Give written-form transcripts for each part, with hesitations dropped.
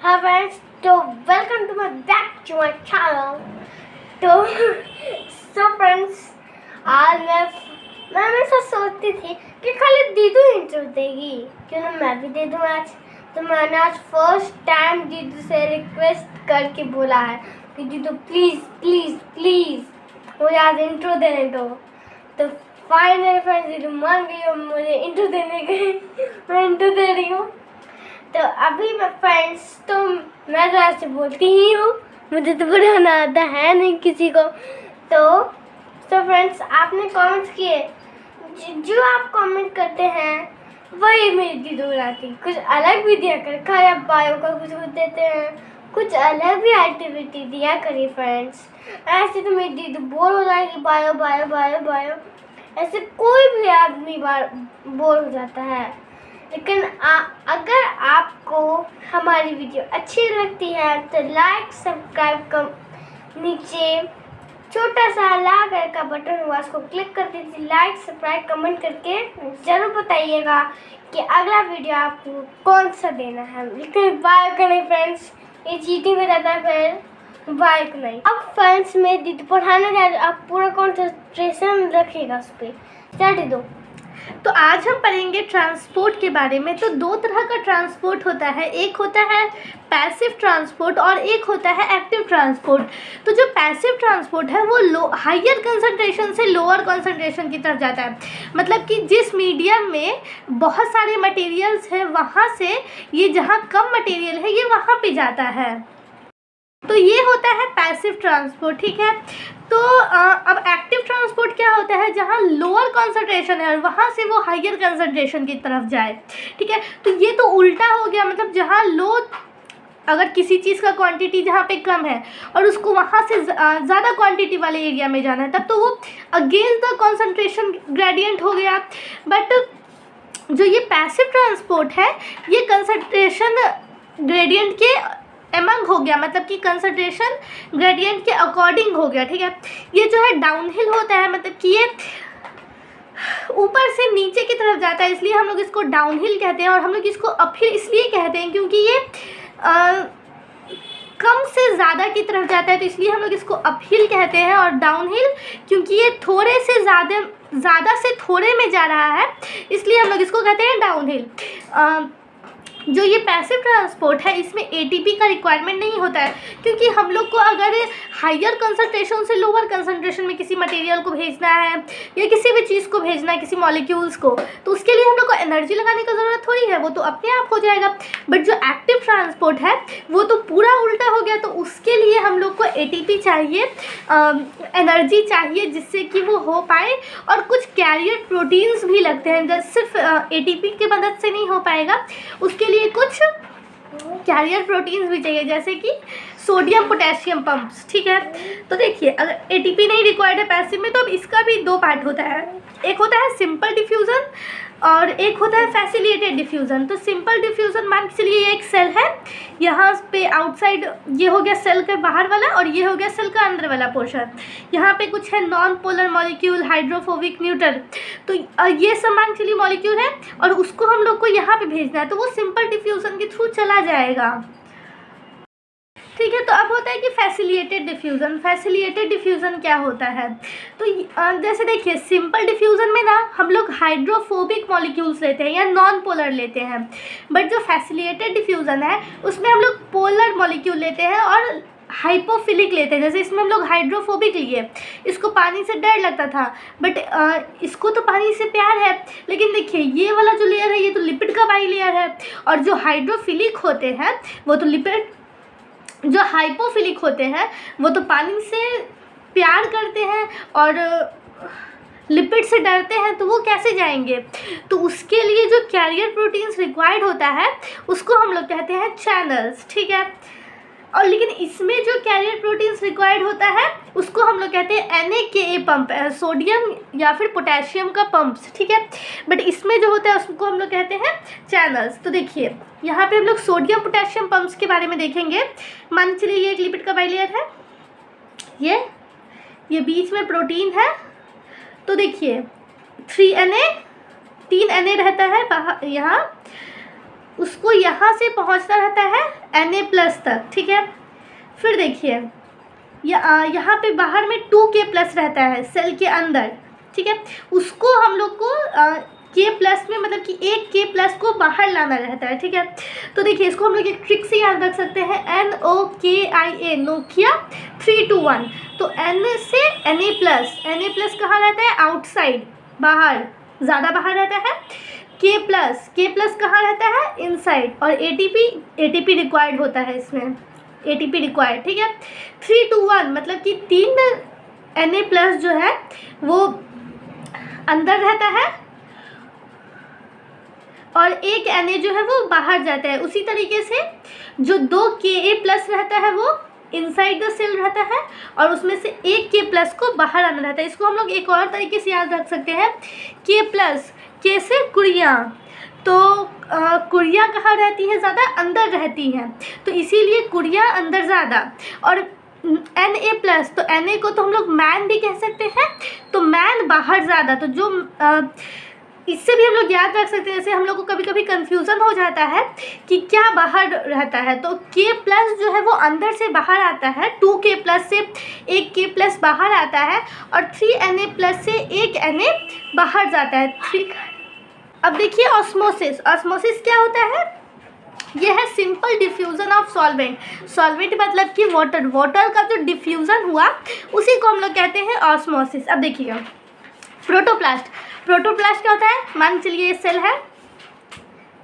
Hi friends, तो welcome to my back to my channel। तो friends, आज मैं हमेशा सोचती थी कि खाली दीदू इंट्रो देगी, क्यों ना मैं भी दे दूँ आज। तो मैंने आज फर्स्ट टाइम दीदू से रिक्वेस्ट करके बोला है कि दीदू प्लीज़ प्लीज़ प्लीज़ मुझे आज इंट्रो देने दो। तो फाइनली फ्रेंड्स दीदू मान गई और मुझे इंट्रो देने गई। मैं इंट्रो दे रही हूँ। तो अभी मैं फ्रेंड्स, तो मैं तो ऐसे बोलती ही हूँ, मुझे तो पढ़ाना आता है नहीं किसी को। तो फ्रेंड्स, आपने कमेंट्स किए, जो आप कमेंट करते हैं वही मेरी दीदी बनाती। कुछ अलग भी दिया कर, खाया बायो का कुछ देते हैं, कुछ अलग भी एक्टिविटी दिया करिए फ्रेंड्स। ऐसे तो मेरी दीदी बोर हो जाएगी, बायो बायो बायो बायो, ऐसे कोई भी आदमी बोर हो जाता है। लेकिन अगर आपको हमारी वीडियो अच्छी लगती है तो लाइक सब्सक्राइब कर, नीचे छोटा सा लाल कलर का बटन हुआ, उसको क्लिक कर दीजिए। लाइक सब्सक्राइब कमेंट करके ज़रूर बताइएगा कि अगला वीडियो आपको कौन सा देना है। लेकिन बाय करें फ्रेंड्स, ये चीटिंग हो जाता है, फिर बाय नहीं। अब फ्रेंड्स मैं दीदी पढ़ाने जा रही, आप पूरा कॉन्सेंट्रेशन रखिएगा उस पर। स्टार्ट दो। तो आज हम पढ़ेंगे ट्रांसपोर्ट के बारे में। तो दो तरह का ट्रांसपोर्ट होता है, एक होता है पैसिव ट्रांसपोर्ट और एक होता है एक्टिव ट्रांसपोर्ट। तो जो पैसिव ट्रांसपोर्ट है वो हायर कंसंट्रेशन से लोअर कंसंट्रेशन की तरफ जाता है। मतलब कि जिस मीडियम में बहुत सारे मटेरियल्स हैं वहाँ से ये जहाँ कम मटेरियल है ये वहाँ पे जाता है। तो ये होता है पैसिव ट्रांसपोर्ट, ठीक है। तो अब एक्टिव ट्रांसपोर्ट क्या होता है, जहाँ लोअर कंसंट्रेशन है और वहाँ से वो हायर कंसंट्रेशन की तरफ जाए, ठीक है। तो ये तो उल्टा हो गया, मतलब जहाँ अगर किसी चीज़ का क्वांटिटी जहाँ पे कम है और उसको वहाँ से ज़्यादा क्वांटिटी वाले एरिया में जाना है, तब तो वो अगेंस्ट द कंसंट्रेशन ग्रेडियंट हो गया। बट जो ये पैसिव ट्रांसपोर्ट है ये कंसंट्रेशन ग्रेडियंट के एमंग हो गया, मतलब कि कंसंट्रेशन ग्रेडियंट के अकॉर्डिंग हो गया, ठीक है। ये जो है डाउनहिल होता है, मतलब कि ये ऊपर से नीचे की तरफ जाता है, इसलिए हम लोग इसको डाउनहिल कहते हैं। और हम लोग इसको अपहिल इसलिए कहते हैं क्योंकि ये कम से ज़्यादा की तरफ जाता है, तो इसलिए हम लोग इसको अपहिल कहते हैं। और डाउनहिल क्योंकि ये थोड़े से ज़्यादा से थोड़े में जा रहा है, इसलिए हम लोग इसको कहते हैं डाउनहिल। जो ये पैसिव ट्रांसपोर्ट है इसमें एटीपी का रिक्वायरमेंट नहीं होता है, क्योंकि हम लोग को अगर हायर कंसंट्रेशन से लोअर कंसंट्रेशन में किसी मटेरियल को भेजना है या किसी भी चीज़ को भेजना है, किसी मॉलिक्यूल्स को, तो उसके लिए हम लोग को एनर्जी लगाने की ज़रूरत थोड़ी है, वो तो अपने आप हो जाएगा। बट जो एक्टिव ट्रांसपोर्ट है वो तो पूरा उल्टा हो गया, तो उसके लिए हम लोग को एटीपी चाहिए, एनर्जी चाहिए जिससे कि वो हो पाए। और कुछ कैरियर प्रोटीन्स भी लगते हैं, जैसे सिर्फ एटीपी की मदद से नहीं हो पाएगा, उसके लिए कुछ कैरियर प्रोटीन्स भी चाहिए, जैसे कि सोडियम पोटेशियम पंप्स, ठीक है। तो देखिए, अगर एटीपी नहीं रिक्वायर्ड है पैसिव में, तो अब इसका भी दो पार्ट होता है, एक होता है सिंपल डिफ्यूज़न और एक होता है फैसिलिटेटेड डिफ्यूज़न। तो सिंपल डिफ्यूज़न मान के चलिए ये एक सेल है, यहाँ पे आउटसाइड ये हो गया सेल का बाहर वाला और ये हो गया सेल का अंदर वाला पोर्शन। यहाँ पे कुछ है non polar molecule, hydrophobic, neutral, तो ये सब मान के चलिए मॉलिक्यूल है और उसको हम लोग को यहाँ पे भेजना है, तो वो सिंपल डिफ्यूज़न के थ्रू चला जाएगा, ठीक है। तो अब होता है कि फैसिलिटेटेड डिफ्यूज़न। फैसिलिटेटेड डिफ्यूज़न क्या होता है, तो जैसे देखिए सिंपल डिफ्यूज़न में ना हम लोग हाइड्रोफोबिक मॉलिक्यूल्स लेते हैं या नॉन पोलर लेते हैं, बट जो फैसिलिटेटेड डिफ्यूज़न है उसमें हम लोग पोलर मॉलिक्यूल लेते हैं और हाइपोफिलिक लेते हैं। जैसे इसमें हम लोग हाइड्रोफोबिक लिए, इसको पानी से डर लगता था, बट इसको तो पानी से प्यार है। लेकिन देखिए ये वाला जो लेयर है ये तो लिपिड का बाई लेयर है, और जो हाइड्रोफिलिक होते हैं वो तो लिपिड, जो हाइपोफिलिक होते हैं वो तो पानी से प्यार करते हैं और लिपिड से डरते हैं, तो वो कैसे जाएंगे। तो उसके लिए जो कैरियर प्रोटीन्स रिक्वायर्ड होता है उसको हम लोग कहते हैं चैनल्स, ठीक है। और लेकिन इसमें जो कैरियर प्रोटीन्स रिक्वायर्ड होता है उसको हम लोग कहते हैं NaKA पंप, सोडियम या फिर पोटेशियम का पंप्स, ठीक है। बट इसमें जो होता है उसको हम लोग कहते हैं चैनल्स। तो देखिए यहाँ पे हम लोग सोडियम पोटेशियम पंप्स के बारे में देखेंगे। मान चलिए ये एक लिपिड का बाइलेयर है, ये बीच में प्रोटीन है, तो देखिए 3 Na रहता है बाहर यहाँ, उसको यहाँ से पहुँचता रहता है Na+ तक, ठीक है। फिर देखिए यहाँ पे बाहर में 2K+ रहता है सेल के अंदर, ठीक है। उसको हम लोग को K+ में मतलब कि एक K+ को बाहर लाना रहता है, ठीक है। तो देखिए इसको हम लोग एक ट्रिक से याद रख सकते हैं, NOKIA, नोकिया 3 to 1। तो N से Na+ कहाँ रहता है? आउटसाइड, बाहर, ज़्यादा बाहर रहता है। K+ कहाँ रहता है? इनसाइड। और ATP रिक्वायर्ड होता है इसमें, ATP रिक्वायर्ड, ठीक है। 3 to 1 मतलब कि 3 Na+ जो है वो अंदर रहता है और एक Na जो है वो बाहर जाता है। उसी तरीके से जो 2 Ka+ रहता है वो इनसाइड द सेल रहता है और उसमें से एक K+ को बाहर आना रहता है। इसको हम लोग एक और तरीके से याद रख सकते हैं, K+ से कुड़ियाँ, तो कुड़ियाँ कहाँ रहती हैं? ज़्यादा अंदर रहती हैं, तो इसीलिए कुड़ियाँ अंदर ज़्यादा। और Na+, तो Na को तो हम लोग मैन भी कह सकते हैं, तो मैन बाहर ज़्यादा। तो जो इससे भी हम लोग याद रख सकते हैं, जैसे हम लोग को कभी कभी कन्फ्यूज़न हो जाता है कि क्या बाहर रहता है, तो K+ जो है वो अंदर से बाहर आता है, 2K+ से एक K+ बाहर आता है और 3Na+ से एक Na बाहर जाता है, ठीक। अब देखिए ऑस्मोसिस क्या होता है? ये है सिंपल डिफ्यूज़न ऑफ सॉल्वेंट मतलब कि वाटर का जो डिफ्यूज़न हुआ उसी को हम लोग कहते हैं ऑस्मोसिस। अब देखिएगा प्रोटोप्लास्ट क्या होता है? मान चलिए ये सेल है,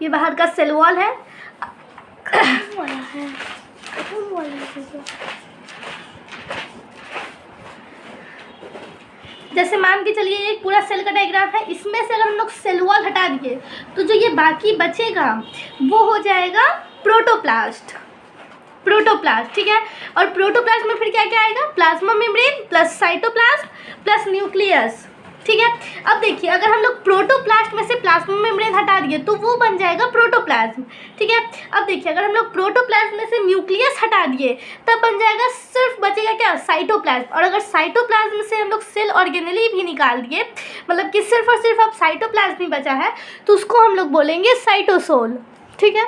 ये बाहर का सेल वॉल है। जैसे मान के चलिए एक पूरा सेल का डायग्राम है, इसमें से अगर हम लोग सेल वॉल हटा दिए तो जो ये बाकी बचेगा वो हो जाएगा प्रोटोप्लास्ट, ठीक है। और प्रोटोप्लास्ट में फिर क्या क्या आएगा? Plasma membrane plus cytoplasm plus nucleus, ठीक है। अब देखिए अगर हम लोग प्रोटोप्लास्ट में से प्लाज्मा मेम्ब्रेन हटा दिए तो वो बन जाएगा प्रोटोप्लाज्म, ठीक है। अब देखिए अगर हम लोग प्रोटोप्लाज्म में से न्यूक्लियस हटा दिए तब बन जाएगा, सिर्फ बचेगा क्या? साइटोप्लाज्म। और अगर साइटोप्लाज्म से हम लोग सेल ऑर्गेनेली भी निकाल दिए, मतलब कि सिर्फ और सिर्फ अब साइटोप्लाज्म ही बचा है, तो उसको हम लोग बोलेंगे साइटोसोल, ठीक है।